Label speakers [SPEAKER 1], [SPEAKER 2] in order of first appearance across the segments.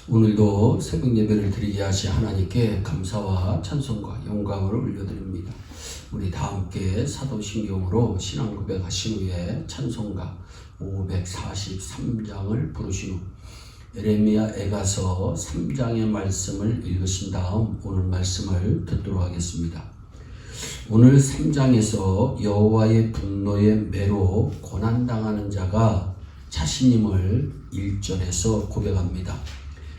[SPEAKER 1] 오늘도 새벽 예배를 드리게 하신 하나님께 감사와 찬송과 영광을 올려드립니다. 우리 다 함께 사도신경으로 신앙 고백하신 후에 찬송가 543장을 부르신 후 예레미야 에가서 3장의 말씀을 읽으신 다음 오늘 말씀을 듣도록 하겠습니다. 오늘 3장에서 여호와의 분노의 매로 고난당하는 자가 자신임을 1절에서 고백합니다.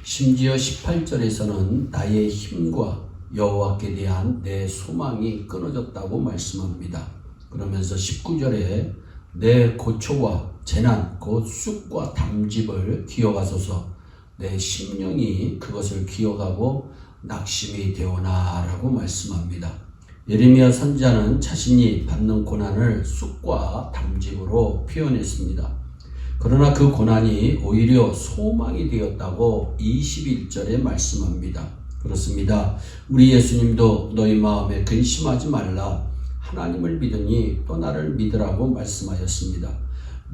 [SPEAKER 1] 심지어 18절에서는 나의 힘과 여호와께 대한 내 소망이 끊어졌다고 말씀합니다. 그러면서 19절에 내 고초와 재난 곧 쑥과 담즙을 기억하소서 내 심령이 그것을 기억하고 낙심이 되오나 라고 말씀합니다. 예레미야 선지자는 자신이 받는 고난을 쑥과 담즙으로 표현했습니다. 그러나 그 고난이 오히려 소망이 되었다고 21절에 말씀합니다. 그렇습니다. 우리 예수님도 너희 마음에 근심하지 말라. 하나님을 믿으니 또 나를 믿으라고 말씀하셨습니다.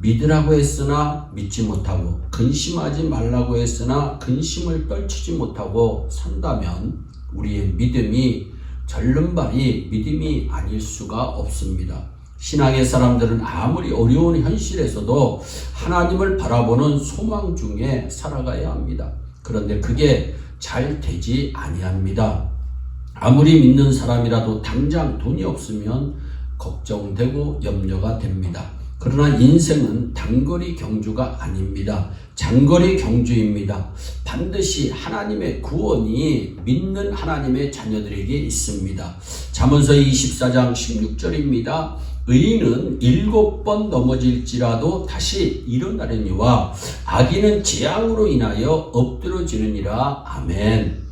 [SPEAKER 1] 믿으라고 했으나 믿지 못하고 근심하지 말라고 했으나 근심을 떨치지 못하고 산다면 우리의 믿음이 절름발이 믿음이 아닐 수가 없습니다. 신앙의 사람들은 아무리 어려운 현실에서도 하나님을 바라보는 소망 중에 살아가야 합니다. 그런데 그게 잘 되지 아니합니다. 아무리 믿는 사람이라도 당장 돈이 없으면 걱정되고 염려가 됩니다. 그러나 인생은 단거리 경주가 아닙니다. 장거리 경주입니다. 반드시 하나님의 구원이 믿는 하나님의 자녀들에게 있습니다. 잠언서 24장 16절입니다. 의인은 7번 넘어질지라도 다시 일어나려니와 악인은 재앙으로 인하여 엎드러지느니라. 아멘.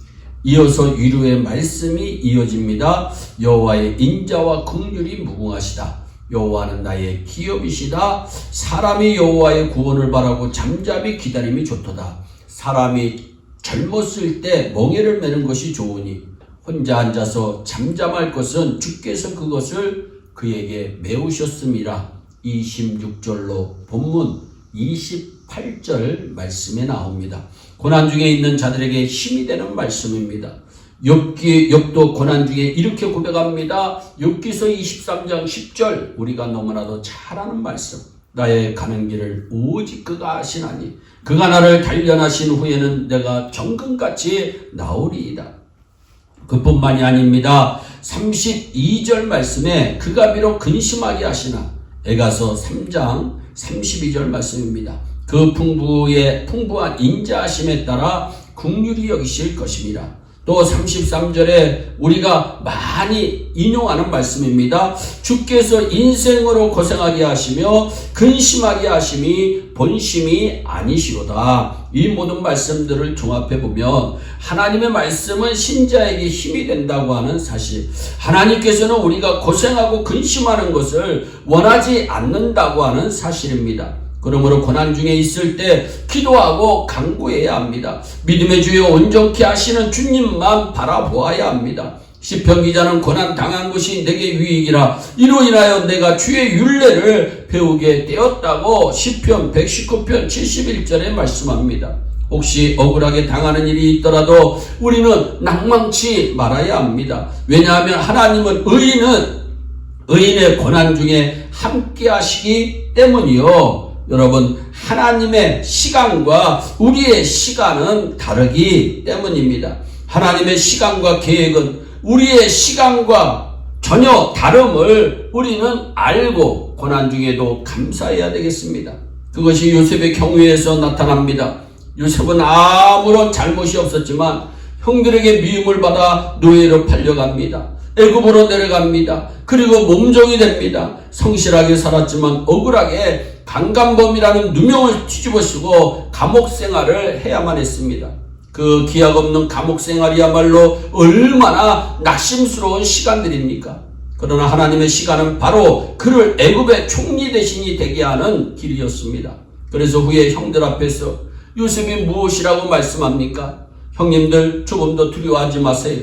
[SPEAKER 1] 이어서 위로의 말씀이 이어집니다. 여호와의 인자와 긍휼이 무궁하시다. 여호와는 나의 기업이시다. 사람이 여호와의 구원을 바라고 잠잠히 기다림이 좋도다. 사람이 젊었을 때 멍에를 매는 것이 좋으니 혼자 앉아서 잠잠할 것은 주께서 그것을 그에게 메우셨습니다. 26절로 본문 28절 말씀에 나옵니다. 고난 중에 있는 자들에게 힘이 되는 말씀입니다. 욥도 고난 중에 이렇게 고백합니다. 욥기서 23장 10절 우리가 너무나도 잘 아는 말씀. 나의 가는 길을 오직 그가 아시나니 그가 나를 단련하신 후에는 내가 정금같이 나오리이다. 그뿐만이 아닙니다. 32절 말씀에 그가 비록 근심하게 하시나 에가서 3장 32절 말씀입니다. 그 풍부한 인자하심에 따라 긍휼히 여기실 것입니다. 또 33절에 우리가 많이 인용하는 말씀입니다. 주께서 인생으로 고생하게 하시며 근심하게 하심이 본심이 아니시로다. 이 모든 말씀들을 종합해 보면 하나님의 말씀은 신자에게 힘이 된다고 하는 사실, 하나님께서는 우리가 고생하고 근심하는 것을 원하지 않는다고 하는 사실입니다. 그러므로 고난 중에 있을 때 기도하고 간구해야 합니다. 믿음의 주여 온전케 하시는 주님만 바라보아야 합니다. 시편 기자는 고난 당한 것이 내게 유익이라 이로 인하여 내가 주의 율례를 배우게 되었다고 시편 119편 71절에 말씀합니다. 혹시 억울하게 당하는 일이 있더라도 우리는 낭망치 말아야 합니다. 왜냐하면 하나님은 의인의 고난 중에 함께 하시기 때문이요. 여러분, 하나님의 시간과 우리의 시간은 다르기 때문입니다. 하나님의 시간과 계획은 우리의 시간과 전혀 다름을 우리는 알고 고난 중에도 감사해야 되겠습니다. 그것이 요셉의 경우에서 나타납니다. 요셉은 아무런 잘못이 없었지만 형들에게 미움을 받아 노예로 팔려갑니다. 애굽으로 내려갑니다. 그리고 몸종이 됩니다. 성실하게 살았지만 억울하게 강간범이라는 누명을 뒤집어쓰고 감옥 생활을 해야만 했습니다. 그 기약 없는 감옥 생활이야말로 얼마나 낙심스러운 시간들입니까? 그러나 하나님의 시간은 바로 그를 애굽의 총리 대신이 되게 하는 길이었습니다. 그래서 후에 형들 앞에서 요셉이 무엇이라고 말씀합니까? 형님들 조금 더 두려워하지 마세요.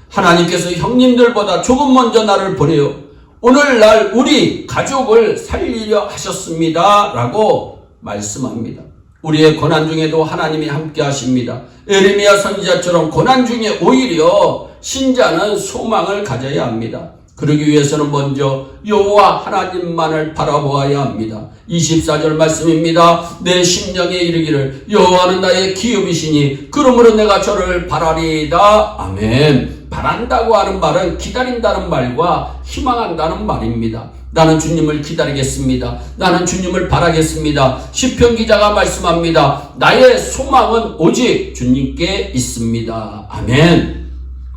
[SPEAKER 1] 하나님께서 형님들보다 조금 먼저 나를 보내요. 오늘날 우리 가족을 살리려 하셨습니다. 라고 말씀합니다. 우리의 고난 중에도 하나님이 함께 하십니다. 에레미야 선지자처럼 고난 중에 오히려 신자는 소망을 가져야 합니다. 그러기 위해서는 먼저 여호와 하나님만을 바라보아야 합니다. 24절 말씀입니다. 내 심령에 이르기를 여호와는 나의 기업이시니 그러므로 내가 저를 바라리이다. 아멘. 바란다고 하는 말은 기다린다는 말과 희망한다는 말입니다. 나는 주님을 기다리겠습니다. 나는 주님을 바라겠습니다. 시편 기자가 말씀합니다. 나의 소망은 오직 주님께 있습니다. 아멘.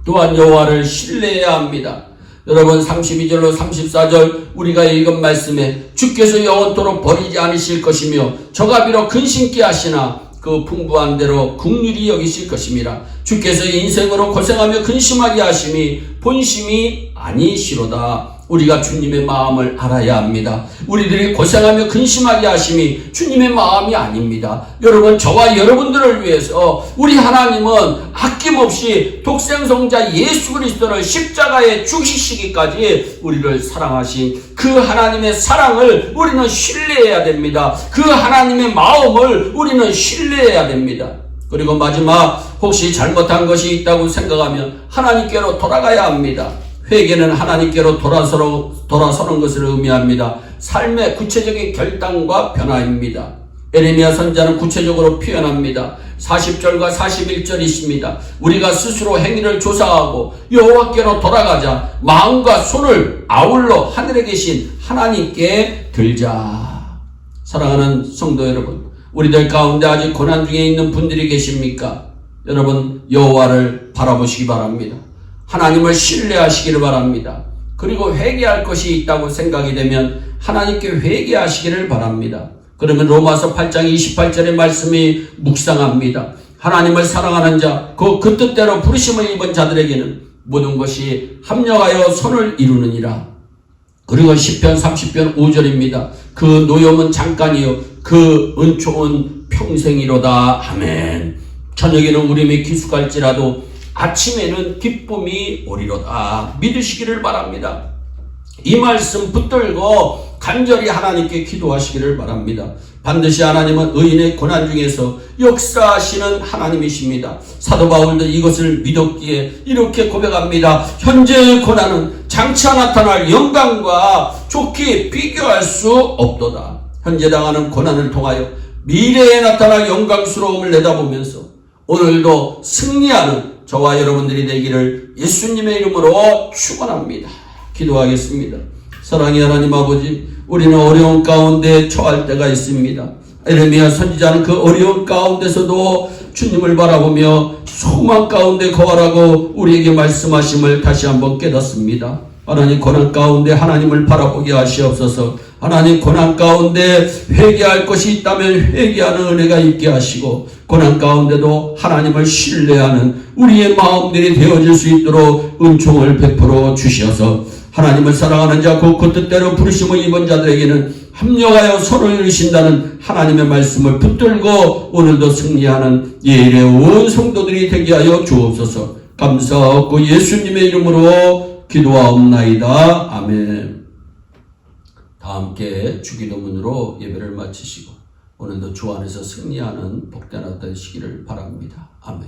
[SPEAKER 1] 또한 여호와를 신뢰해야 합니다. 여러분 32절로 34절 우리가 읽은 말씀에 주께서 영원토록 버리지 않으실 것이며 저가 비록 근심케 하시나 그 풍부한 대로 긍휼히 여기실 것임이라. 주께서 인생으로 고생하며 근심하게 하심이 본심이 아니시로다. 우리가 주님의 마음을 알아야 합니다. 우리들이 고생하며 근심하게 하심이 주님의 마음이 아닙니다. 여러분, 저와 여러분들을 위해서 우리 하나님은 아낌없이 독생성자 예수 그리스도를 십자가에 죽이시기까지 우리를 사랑하신 그 하나님의 사랑을 우리는 신뢰해야 됩니다. 그 하나님의 마음을 우리는 신뢰해야 됩니다. 그리고 마지막, 혹시 잘못한 것이 있다고 생각하면 하나님께로 돌아가야 합니다. 회개는 하나님께로 돌아서는 것을 의미합니다. 삶의 구체적인 결단과 변화입니다. 에레미야 선지자는 구체적으로 표현합니다. 40절과 41절이 있습니다. 우리가 스스로 행위를 조사하고 여호와께로 돌아가자. 마음과 손을 아울러 하늘에 계신 하나님께 들자. 사랑하는 성도 여러분, 우리들 가운데 아직 고난 중에 있는 분들이 계십니까? 여러분, 여호와를 바라보시기 바랍니다. 하나님을 신뢰하시기를 바랍니다. 그리고 회개할 것이 있다고 생각이 되면 하나님께 회개하시기를 바랍니다. 그러면 로마서 8장 28절의 말씀이 묵상합니다. 하나님을 사랑하는 자, 그 뜻대로 부르심을 입은 자들에게는 모든 것이 합력하여 선을 이루느니라. 그리고 시편 30편 5절입니다. 그 노염은 잠깐이요 그 은총은 평생이로다. 아멘. 저녁에는 울음이 기숙할지라도 아침에는 기쁨이 오리로다. 믿으시기를 바랍니다. 이 말씀 붙들고 간절히 하나님께 기도하시기를 바랍니다. 반드시 하나님은 의인의 고난 중에서 역사하시는 하나님이십니다. 사도 바울도 이것을 믿었기에 이렇게 고백합니다. 현재의 고난은 장차 나타날 영광과 좋게 비교할 수 없도다. 현재 당하는 고난을 통하여 미래에 나타날 영광스러움을 내다보면서 오늘도 승리하는 저와 여러분들이 되기를 예수님의 이름으로 축원합니다. 기도하겠습니다. 사랑의 하나님 아버지, 우리는 어려운 가운데 처할 때가 있습니다. 에레미야 선지자는 그 어려운 가운데서도 주님을 바라보며 소망 가운데 거하라고 우리에게 말씀하심을 다시 한번 깨닫습니다. 하나님, 고난 가운데 하나님을 바라보게 하시옵소서. 하나님, 고난 가운데 회개할 것이 있다면 회개하는 은혜가 있게 하시고, 고난 가운데도 하나님을 신뢰하는 우리의 마음들이 되어질 수 있도록 은총을 베풀어 주셔서 하나님을 사랑하는 자, 그 뜻대로 부르심을 입은 자들에게는 합력하여 선을 이루신다는 하나님의 말씀을 붙들고 오늘도 승리하는 예일의 온 성도들이 되게 하여 주옵소서. 감사하고 예수님의 이름으로 기도하옵나이다. 아멘. 다 함께 주기도문으로 예배를 마치시고 오늘도 주 안에서 승리하는 복된 하루 되시기를 바랍니다. 아멘.